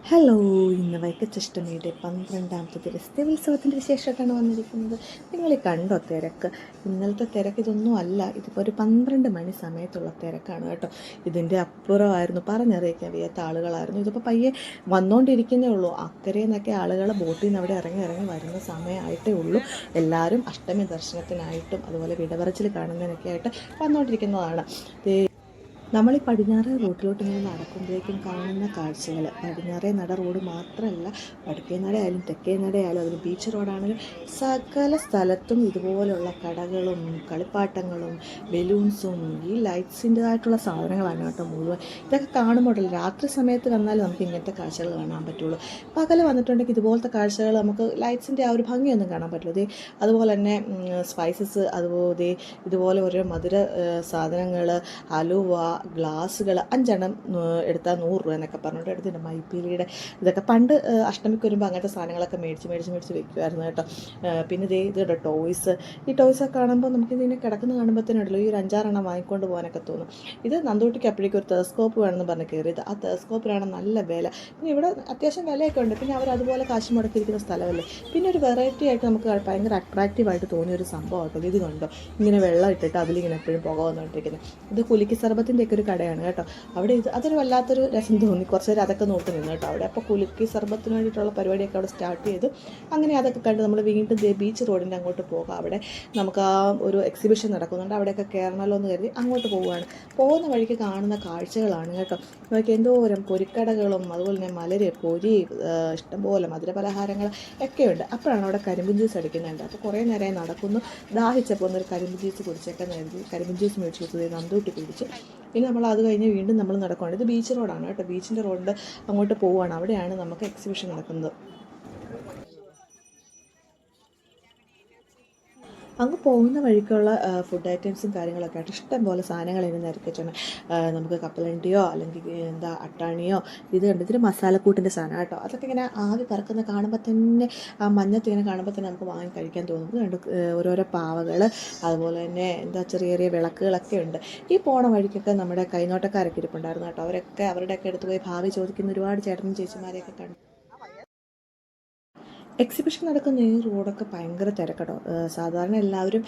Hello, ഇന്ന് വൈക്കച്ചഷ്ടമിയുടെ 12ാമത്തെ ദിവസത്തെ ഉത്സവത്തിൻ്റെ വിശേഷമായിട്ടാണ് വന്നിരിക്കുന്നത്. നിങ്ങൾ കണ്ടോ തിരക്ക്? ഇന്നലത്തെ തിരക്ക് ഇതൊന്നും അല്ല, ഇതിപ്പോൾ ഒരു 12 മണി സമയത്തുള്ള തിരക്കാണ് കേട്ടോ. ഇതിൻ്റെ അപ്പുറമായിരുന്നു, പറഞ്ഞറിയിക്കാൻ വയ്യാത്ത ആളുകളായിരുന്നു. ഇതിപ്പോൾ പയ്യെ വന്നുകൊണ്ടിരിക്കുന്നേ ഉള്ളൂ. അക്കരെ നിന്നൊക്കെ ആളുകൾ ബോട്ടിൽ നിന്ന് അവിടെ ഇറങ്ങി വരുന്ന സമയമായിട്ടേ ഉള്ളൂ. എല്ലാവരും അഷ്ടമി ദർശനത്തിനായിട്ടും അതുപോലെ വിടവറച്ചിൽ കാണുന്നതിനൊക്കെ ആയിട്ട് വന്നുകൊണ്ടിരിക്കുന്നതാണ്. നമ്മൾ ഈ പടിഞ്ഞാറേ റൂട്ടിലോട്ട് ഇങ്ങനെ നടക്കുമ്പോഴേക്കും കാണുന്ന കാഴ്ചകൾ, പടിഞ്ഞാറേ നട റോഡ് മാത്രമല്ല, വടക്കേ നടയായാലും തെക്കേ നടയായാലും അതിന് ബീച്ച് റോഡാണെങ്കിലും സകല സ്ഥലത്തും ഇതുപോലുള്ള കടകളും കളിപ്പാട്ടങ്ങളും ബലൂൺസും ഈ ലൈറ്റ്സിൻ്റെതായിട്ടുള്ള സാധനങ്ങളാണ് കേട്ടോ മുഴുവൻ. ഇതൊക്കെ കാണുമ്പോഴല്ല, രാത്രി സമയത്ത് വന്നാൽ നമുക്ക് ഇങ്ങനത്തെ കാഴ്ചകൾ കാണാൻ പറ്റുള്ളൂ. പകൽ വന്നിട്ടുണ്ടെങ്കിൽ ഇതുപോലത്തെ കാഴ്ചകൾ നമുക്ക് ലൈറ്റ്സിൻ്റെ ആ ഒരു ഭംഗിയൊന്നും കാണാൻ പറ്റുള്ളൂ. അതുപോലെ തന്നെ സ്പൈസസ്, അതുപോലെ ഇതുപോലെ ഓരോ മധുര സാധനങ്ങൾ, ഹലുവ, ഗ്ലാസ്സുകൾ 5 എടുത്താൽ 100 രൂപ എന്നൊക്കെ പറഞ്ഞിട്ട് എടുത്തിട്ടുണ്ട്. മൈപ്പീലിയുടെ ഇതൊക്കെ പണ്ട് അഷ്ടമിക്ക് വരുമ്പോൾ അങ്ങനത്തെ സാധനങ്ങളൊക്കെ മേടിച്ച് വെക്കുമായിരുന്നു കേട്ടോ. പിന്നെ ഇത് കേട്ടോ ടോയ്സ്. ഈ ടോയ്സൊക്കെ കാണുമ്പോൾ നമുക്കിതിനെ കിടക്കുന്ന കാണുമ്പോഴത്തേനുണ്ടല്ലോ ഈ ഒരു 5-6 വാങ്ങിക്കൊണ്ട് പോകാനൊക്കെ തോന്നും. ഇത് നന്ദൂട്ടിക്ക് അപ്പോഴേക്കും ഒരു ടെലസ്കോപ്പ് വേണമെന്ന് പറഞ്ഞ് കയറിയത്. ആ ടെലസ്കോപ്പിനാണ് നല്ല വില. പിന്നെ ഇവിടെ അത്യാവശ്യം വിലയൊക്കെ ഉണ്ട്. പിന്നെ അവരതുപോലെ കാശ് മുടക്കിയിരിക്കുന്ന സ്ഥലമല്ലേ. പിന്നെ ഒരു വെറൈറ്റി ആയിട്ട് നമുക്ക് ഭയങ്കര അട്രാക്റ്റീവായിട്ട് തോന്നിയൊരു സംഭവം കേട്ടോ. ഇത് കണ്ടോ, ഇങ്ങനെ വെള്ളം ഇട്ടിട്ട് അതിലിങ്ങനെ എപ്പോഴും പുക വന്നുകൊണ്ടിരിക്കുന്നത്. ഇത് കുലുക്കി സർബത്തിൻ്റെ ഒരു കടയാണ് കേട്ടോ. അവിടെ അതൊരു വല്ലാത്തൊരു രസം തോന്നി. കുറച്ച് നേരം അതൊക്കെ നോക്കി നിന്ന് കേട്ടോ അവിടെ. അപ്പോൾ കുലുക്കി സർബത്തിന് വേണ്ടിയിട്ടുള്ള പരിപാടിയൊക്കെ അവിടെ സ്റ്റാർട്ട് ചെയ്തു. അങ്ങനെ അതൊക്കെ കണ്ട് നമ്മൾ വീണ്ടും ബീച്ച് റോഡിൻ്റെ അങ്ങോട്ട് പോകാം. അവിടെ നമുക്ക് ആ ഒരു എക്സിബിഷൻ നടക്കുന്നുണ്ട്, അവിടെയൊക്കെ കയറണമല്ലോ എന്ന് കരുതി അങ്ങോട്ട് പോവുകയാണ്. പോകുന്ന വഴിക്ക് കാണുന്ന കാഴ്ചകളാണ് കേട്ടോ. നമുക്ക് എന്തോരം പൊരിക്കടകളും അതുപോലെ തന്നെ മലര് പൊരി, ഇഷ്ടംപോലെ മധുരപലഹാരങ്ങൾ ഒക്കെ ഉണ്ട്. അപ്പോഴാണ് അവിടെ കരിമ്പ് ജ്യൂസ് അടിക്കുന്നുണ്ട്. അപ്പോൾ കുറേ നേരമായി നടക്കുന്നു. ദാഹിച്ചപ്പോൾ ഒന്നൊരു കരിമ്പ് ജ്യൂസ് കുടിച്ചൊക്കെ കരുതി കരിമ്പ് ജ്യൂസ് മേടിച്ച് കൊടുത്തത് നന്ദൂട്ടി കുടിച്ച്. പിന്നെ നമ്മൾ അത് കഴിഞ്ഞ് വീണ്ടും നമ്മൾ നടക്കുകയാണ്. ഇത് ബീച്ച് റോഡാണ് കേട്ടോ. ബീച്ചിൻ്റെ റോഡിൽ അങ്ങോട്ട് പോവുകയാണ്. അവിടെയാണ് നമുക്ക് എക്സിബിഷൻ നടക്കുന്നത്. അങ്ങ് പോകുന്ന വഴിക്കുള്ള ഫുഡ് ഐറ്റംസും കാര്യങ്ങളൊക്കെ ആയിട്ട് ഇഷ്ടം പോലെ സാധനങ്ങൾ ഇതിന് നിരക്കിയിട്ടുണ്ട്. നമുക്ക് കപ്പലണ്ടിയോ അല്ലെങ്കിൽ അട്ടാണിയോ, ഇത് കണ്ട് ഇതിന് മസാലക്കൂട്ടിൻ്റെ സാധനം കേട്ടോ. അതൊക്കെ ഇങ്ങനെ ആവി പറക്കുന്ന കാണുമ്പോൾ തന്നെ, ആ മഞ്ഞത്ത് ഇങ്ങനെ കാണുമ്പോൾ തന്നെ നമുക്ക് വാങ്ങി കഴിക്കാൻ തോന്നും. ഇത് കണ്ട് ഓരോരോ പാവകൾ, അതുപോലെ തന്നെ ചെറിയ ചെറിയ വിളക്കുകളൊക്കെ ഉണ്ട്. ഈ പോണ വഴിക്കൊക്കെ നമ്മുടെ കൈനോട്ടക്കാരൊക്കെ ഇരിപ്പുണ്ടായിരുന്നു കേട്ടോ. അവരുടെയൊക്കെ അടുത്ത് പോയി ഭാവി ചോദിക്കുന്ന ഒരുപാട് ചേട്ടനും ചേച്ചിമാരെയൊക്കെ കണ്ടു. എക്സിബിഷൻ നടക്കുന്ന ഈ റോഡൊക്കെ ഭയങ്കര തിരക്കട്ടോ. സാധാരണ എല്ലാവരും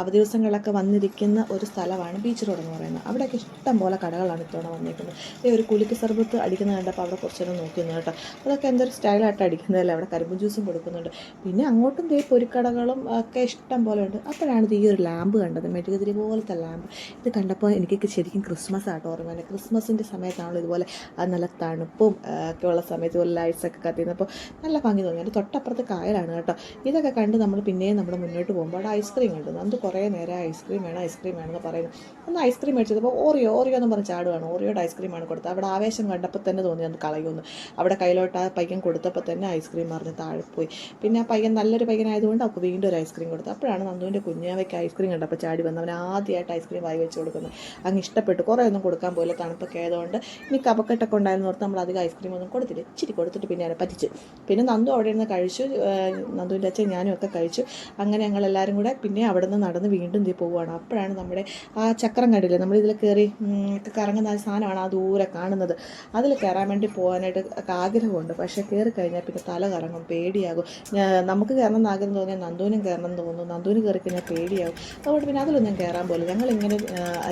അവധി ദിവസങ്ങളിലൊക്കെ വന്നിരിക്കുന്ന ഒരു സ്ഥലമാണ് ബീച്ച് റോഡ് എന്ന് പറയുന്നത്. അവിടെയൊക്കെ ഇഷ്ടം പോലെ കടകളാണ് ഇത്തവണ വന്നിരിക്കുന്നത്. ഒരു കുലുക്കി സർബത്ത് അടിക്കുന്ന കണ്ടപ്പോൾ അവിടെ കുറച്ചേരം നോക്കുന്നു കേട്ടോ. അതൊക്കെ എന്തൊരു സ്റ്റൈലായിട്ട് അടിക്കുന്നതല്ലേ. അവിടെ കരിമ്പ് ജ്യൂസും കൊടുക്കുന്നുണ്ട്. പിന്നെ അങ്ങോട്ടും പൊരിക്കടകളും ഒക്കെ ഇഷ്ടം പോലെ ഉണ്ട്. അപ്പോഴാണ് ഈ ഒരു ലാമ്പ് കണ്ടത്, മെഴുകുതിരി പോലത്തെ ലാമ്പ്. ഇത് കണ്ടപ്പോൾ എനിക്ക് ശരിക്കും ക്രിസ്മസ് ആട്ടോ ഓർമ്മ തന്നെ. ക്രിസ്മസിൻ്റെ സമയത്താണല്ലോ ഇതുപോലെ നല്ല തണുപ്പും ഒക്കെ ഉള്ള സമയത്ത് ഇതുപോലെ ലൈറ്റ്സൊക്കെ കത്തിയിരുന്നപ്പോൾ നല്ല ഭംഗി തോന്നി. അതിൻ്റെ തൊട്ടപ്പുറത്ത് കായലാണ് കേട്ടോ. ഇതൊക്കെ കണ്ട് നമ്മൾ പിന്നെയും നമ്മൾ മുന്നോട്ട് പോകുമ്പോൾ അവിടെ ഐസ്ക്രീം ഉണ്ട്. നമുക്ക് കുറേ നേരം ഐസ്ക്രീം വേണമെന്ന് പറയുന്നു. ഒന്ന് ഐസ്ക്രീം മേടിച്ചപ്പോൾ ഓറിയോ എന്ന് പറഞ്ഞ് ചാടുകയാണ്. ഓറിയോയുടെ ഐസ്ക്രീമാണ് കൊടുത്തത്. അവിടെ ആവേശം കണ്ടപ്പോൾ തന്നെ തോന്നി അത് കളയുമെന്ന്. അവിടെ കയ്യിലോട്ട് ആ പയ്യൻ കൊടുത്തപ്പോൾ തന്നെ ഐസ്ക്രീം മറിഞ്ഞ് താഴെ പോയി. പിന്നെ ആ പയ്യൻ നല്ലൊരു പയ്യനായതുകൊണ്ട് അവൾക്ക് വീണ്ടും ഒരു ഐസ്ക്രീം കൊടുത്തു. അപ്പോഴാണ് നന്ദുവിൻ്റെ കുഞ്ഞാവയ്ക്ക് ഐസ്ക്രീം കണ്ടപ്പോൾ ചാടി വന്ന് അവൻ ആദ്യമായിട്ട് ഐസ്ക്രീം വായി വെച്ച് കൊടുക്കുന്നത്. അങ്ങ് ഇഷ്ടപ്പെട്ടു. കുറേ ഒന്നും കൊടുക്കാൻ പോയില്ല, തണുപ്പൊക്കെ ആയതുകൊണ്ട്. ഇനി കപക്കെട്ടൊക്കെ ഉണ്ടായിരുന്നു ഓർത്ത് നമ്മൾ അധികം ഐസ്ക്രീം ഒന്നും കൊടുത്തില്ല. ഇച്ചിരി കൊടുത്തിട്ട് പിന്നെ അതിനെ പറ്റിച്ച്. പിന്നെ നന്ദു അവിടെ നിന്ന് കഴിച്ചു. നന്ദുവിൻ്റെ അച്ഛൻ ഞാനും ഒക്കെ കഴിച്ചു. അങ്ങനെ ഞങ്ങളെല്ലാവരും കൂടെ പിന്നെ അവിടെ നിന്ന് നടന്ന് വീണ്ടും പോവുകയാണ്. അപ്പോഴാണ് നമ്മുടെ ആ ചക്രം കണ്ടില്ലേ, നമ്മളിതിൽ കയറി കറങ്ങുന്ന ആ സാധനമാണ് ആ ദൂരെ കാണുന്നത്. അതിൽ കയറാൻ വേണ്ടി പോകാനായിട്ട് ആഗ്രഹമുണ്ട്. പക്ഷേ കയറി കഴിഞ്ഞാൽ പിന്നെ തല കറങ്ങും, പേടിയാകും. നമുക്ക് കയറണം എന്ന് ആഗ്രഹം തോന്നിയാൽ നന്ദുവിനും കയറണം എന്ന് തോന്നുന്നു. നന്ദുവിന് കയറി കഴിഞ്ഞാൽ പേടിയാകും. അതുകൊണ്ട് പിന്നെ അതിലൊന്നും ഞാൻ കയറാൻ പോലും. ഞങ്ങളിങ്ങനെ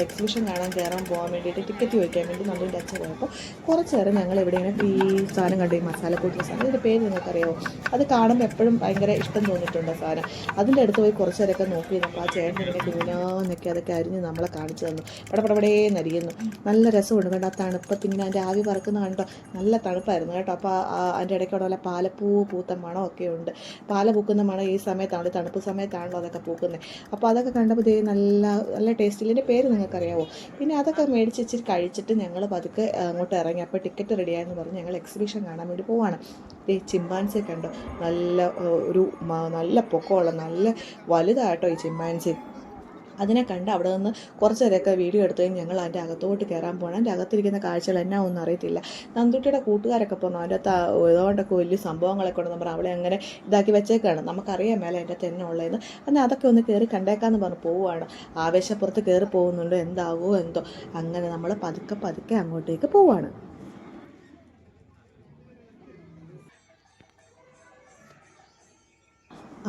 എക്സിബിഷൻ കയറാൻ പോകാൻ വേണ്ടിയിട്ട് ടിക്കറ്റ് ചോദിക്കാൻ വേണ്ടി നന്ദുവിൻ്റെ അച്ഛൻ പോയപ്പോൾ കുറച്ച് നേരം ഞങ്ങൾ ഇവിടെ ഇങ്ങനെ ഈ സാധനം കണ്ടു, ഈ മസാലക്കൂട്ടിൻ്റെ സാധനം. ഇതിൻ്റെ പേര് നിങ്ങൾക്കറിയാമോ? അത് കാണുമ്പോൾ എപ്പോഴും ഭയങ്കര ഇഷ്ടം തോന്നിയിട്ടുണ്ട് സാധനം. അതിൻ്റെ അടുത്ത് പോയി കുറച്ച് നേരമൊക്കെ നോക്കി അപ്പോൾ ആ ചേട്ടൻ ഇങ്ങനെ കുഞ്ഞാന്നൊക്കെ അതൊക്കെ അരിഞ്ഞ് നമ്മളെ കാണിച്ചു തന്നു. പടപടപടേന്ന് അരിയുന്നു. നല്ല രസമുണ്ട് കേട്ടോ. ആ തണുപ്പത്ത് ഇങ്ങനെ അതിൻ്റെ ആവി പറക്കുന്ന കണ്ടോ, നല്ല തണുപ്പായിരുന്നു കേട്ടോ. അപ്പോൾ അതിൻ്റെ ഇടയ്ക്ക് അവിടെ പാലപ്പൂ പൂത്ത മണമൊക്കെ ഉണ്ട്. പാല പൂക്കുന്ന മണം ഈ സമയത്താണ്, തണുപ്പ് സമയത്താണല്ലോ അതൊക്കെ പൂക്കുന്നത്. അപ്പോൾ അതൊക്കെ കണ്ടപ്പോൾ നല്ല നല്ല ടേസ്റ്റിൽ. ഇതിൻ്റെ പേര് നിങ്ങൾക്കറിയാമോ? പിന്നെ അതൊക്കെ മേടിച്ച് ഇച്ചിരി കഴിച്ചിട്ട് ഞങ്ങൾ പതുക്കെ അങ്ങോട്ട് ഇറങ്ങി. അപ്പോൾ ടിക്കറ്റ് റെഡിയായെന്ന് പറഞ്ഞ് ഞങ്ങൾ എക്സിബിഷൻ കാണാൻ വേണ്ടി പോവാണ്. ഈ ചിമ്പാൻസി കണ്ടോ, നല്ല പൊക്കമുള്ള നല്ല വലുതായിട്ടോ ഈ ചിമ്പാൻസി. അതിനെ കണ്ട് അവിടെ നിന്ന് കുറച്ച് നേരമൊക്കെ വീഡിയോ എടുത്തു കഴിഞ്ഞ് ഞങ്ങൾ അതിൻ്റെ അകത്തോട്ട് കയറാൻ പോകണം. അതിൻ്റെ അകത്തിരിക്കുന്ന കാഴ്ചകൾ എന്നാ ഒന്നും അറിയത്തില്ല. നന്ദുട്ടിയുടെ കൂട്ടുകാരൊക്കെ പറഞ്ഞു അതിൻ്റെ അകത്ത് ഏതുകൊണ്ടൊക്കെ വലിയ സംഭവങ്ങളൊക്കെ ഉണ്ട്. നമ്മൾ അവളെ അങ്ങനെ ഇതാക്കി വെച്ചേക്കാണ്, നമുക്കറിയാൻ മേലെ അതിൻ്റെ അകത്ത് തന്നെ ഉള്ളതെന്ന്. എന്നാൽ അതൊക്കെ ഒന്ന് കയറി കണ്ടേക്കാമെന്ന് പറഞ്ഞ് പോവുകയാണ്. ആവേശപ്പുറത്ത് കയറി പോകുന്നുണ്ട്, എന്താകുമോ എന്തോ. അങ്ങനെ നമ്മൾ പതുക്കെ അങ്ങോട്ടേക്ക് പോവുകയാണ്.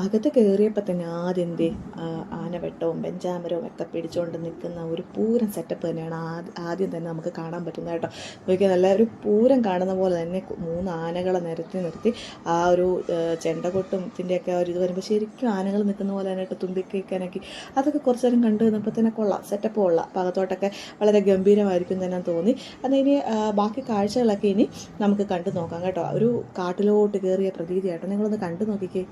അകത്ത് കയറിയപ്പോൾ തന്നെ ആദ്യം ആനവെട്ടവും ബെഞ്ചാമരവും ഒക്കെ പിടിച്ചുകൊണ്ട് നിൽക്കുന്ന ഒരു പൂരം സെറ്റപ്പ് തന്നെയാണ് ആദ്യം തന്നെ നമുക്ക് കാണാൻ പറ്റുന്നത് കേട്ടോ. നോക്കിയാൽ നല്ല ഒരു പൂരം കാണുന്ന പോലെ തന്നെ 3 ആനകളെ നിർത്തി ആ ഒരു ചെണ്ടകൊട്ടും ഇതിൻ്റെയൊക്കെ ഒരു ഇത് വരുമ്പോൾ ശരിക്കും ആനകൾ നിൽക്കുന്ന പോലെ തന്നെ തുമ്പിക്കൈക്കാനൊക്കെ അതൊക്കെ കുറച്ച് നേരം കണ്ടു നിന്നപ്പോൾ തന്നെ കൊള്ളാം, സെറ്റപ്പ് കൊള്ളാം. അപ്പോൾ അകത്തോട്ടൊക്കെ വളരെ ഗംഭീരമായിരിക്കും തന്നെ തോന്നി. എന്നാൽ ഇനി ബാക്കി കാഴ്ചകളൊക്കെ ഇനി നമുക്ക് കണ്ടു നോക്കാം കേട്ടോ. ഒരു കാട്ടിലോട്ട് കയറിയ പ്രതീതിയാട്ടോ, നിങ്ങളൊന്ന് കണ്ടു നോക്കിക്കേ.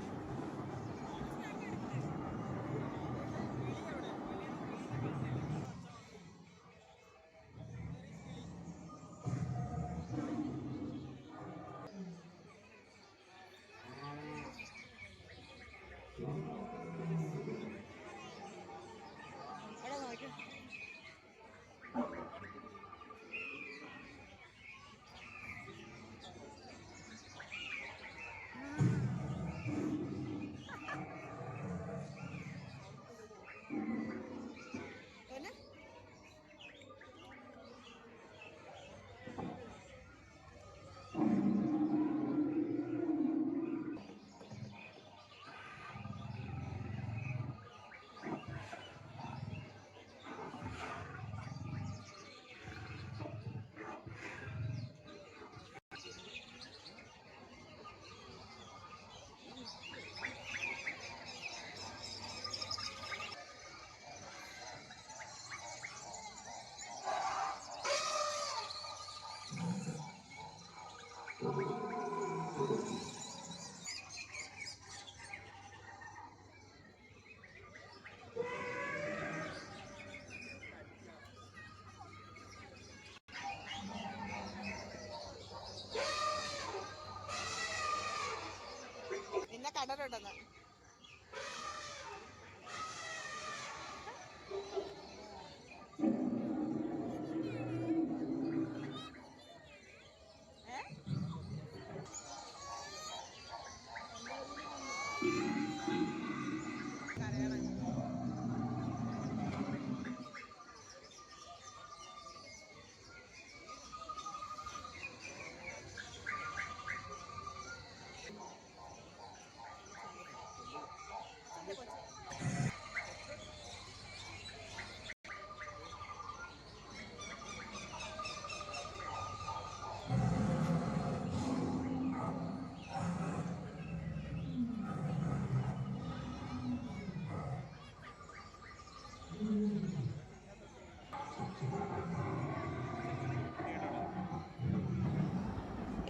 കടലുണ്ടെന്ന്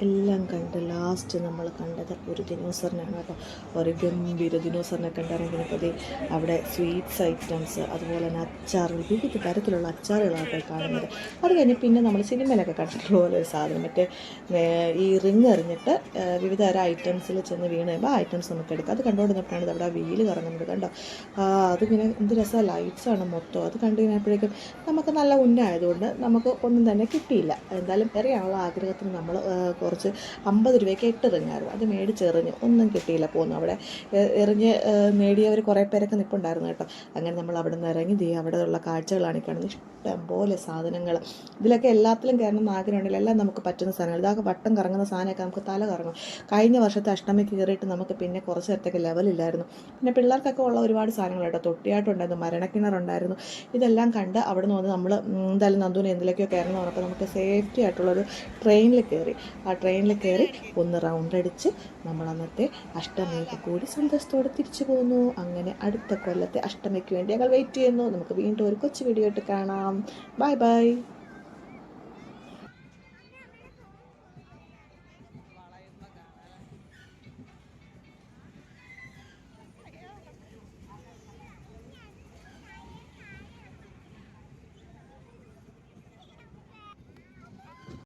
എല്ലാം കണ്ട് ലാസ്റ്റ് നമ്മൾ കണ്ടത് ഒരു ദിനോസറിനാണ് കേട്ടോ. ഒരു ഗംഭീര ദിനോസറിനെ കണ്ടിറങ്ങിയപ്പോൾ അവിടെ സ്വീറ്റ്സ് ഐറ്റംസ്, അതുപോലെ തന്നെ അച്ചാറുകൾ, വിവിധ തരത്തിലുള്ള അച്ചാറുകളാണ് കാണുന്നത്. അത് കഴിഞ്ഞ് പിന്നെ നമ്മൾ സിനിമയിലൊക്കെ കണ്ടിട്ടുള്ള പോലെ ഒരു സാധനം, മറ്റേ ഈ റിങ് എറിഞ്ഞിട്ട് വിവിധ തരം ഐറ്റംസിൽ ചെന്ന് വീണ് കഴിയുമ്പോൾ ആ ഐറ്റംസ് നമുക്ക് എടുക്കാം. അത് കണ്ടുകൊണ്ടിരുന്നപ്പോഴാണ് അവിടെ ആ വീല് കറങ്ങുന്നത് കണ്ടോ. അതിങ്ങനെ എന്ത് രസമാണ്, ലൈറ്റ്സാണ് മൊത്തം. അത് കണ്ടു കഴിഞ്ഞപ്പോഴേക്കും നമുക്ക് നല്ല ഉന്നമായതുകൊണ്ട് നമുക്ക് ഒന്നും തന്നെ കിട്ടിയില്ല. എന്തായാലും എറിയാനുള്ള ആഗ്രഹത്തിന് നമ്മൾ കുറച്ച് 50 രൂപയ്ക്ക് 8 റിങ്ങായിരുന്നു, അത് മേടിച്ചെറിഞ്ഞ് ഒന്നും കിട്ടിയില്ല. പോന്നു അവിടെ എറിഞ്ഞ് നേടിയവർ കുറേ പേരൊക്കെ നിൽപ്പുണ്ടായിരുന്നു കേട്ടോ. അങ്ങനെ നമ്മൾ അവിടെ നിന്ന് ഇറങ്ങി അവിടെ ഉള്ള കാഴ്ചകളാണ് ഈ കാണുന്നത്. ഇഷ്ടം പോലെ സാധനങ്ങൾ, ഇതിലൊക്കെ എല്ലാത്തിലും കയറണം എന്ന് ആഗ്രഹമുണ്ടെങ്കിൽ എല്ലാം നമുക്ക് പറ്റുന്ന സാധനങ്ങൾ. ഇതൊക്കെ വട്ടം കറങ്ങുന്ന സാധനമൊക്കെ നമുക്ക് തല കറങ്ങും. കഴിഞ്ഞ വർഷത്തെ അഷ്ടമിക്ക് കയറിയിട്ട് നമുക്ക് പിന്നെ കുറച്ച് നേരത്തേക്ക് ലെവലില്ലായിരുന്നു. പിന്നെ പിള്ളേർക്കൊക്കെ ഉള്ള ഒരുപാട് സാധനങ്ങൾ കേട്ടോ. തൊട്ടിയായിട്ടുണ്ടായിരുന്നു, മരണക്കിണറുണ്ടായിരുന്നു. ഇതെല്ലാം കണ്ട് അവിടെ നിന്ന് വന്ന് നമ്മൾ എന്തായാലും നന്ദുവിന് എന്തിലേക്കോ കയറണം പറഞ്ഞപ്പോൾ നമുക്ക് സേഫ്റ്റി ആയിട്ടുള്ളൊരു ട്രെയിനിൽ കയറി. ആ ട്രെയിനിൽ കയറി ഒന്ന് റൗണ്ട് അടിച്ച് നമ്മൾ അന്നത്തെ അഷ്ടമിയൊക്കെ കൂടി സന്തോഷത്തോടെ തിരിച്ചു പോന്നു. അങ്ങനെ അടുത്ത കൊല്ലത്തെ അഷ്ടമിക്ക് വേണ്ടി ഞങ്ങൾ വെയിറ്റ് ചെയ്യുന്നു. നമുക്ക് വീണ്ടും ഒരു കൊച്ചു വീഡിയോ ആയിട്ട് കാണാം. Bye bye.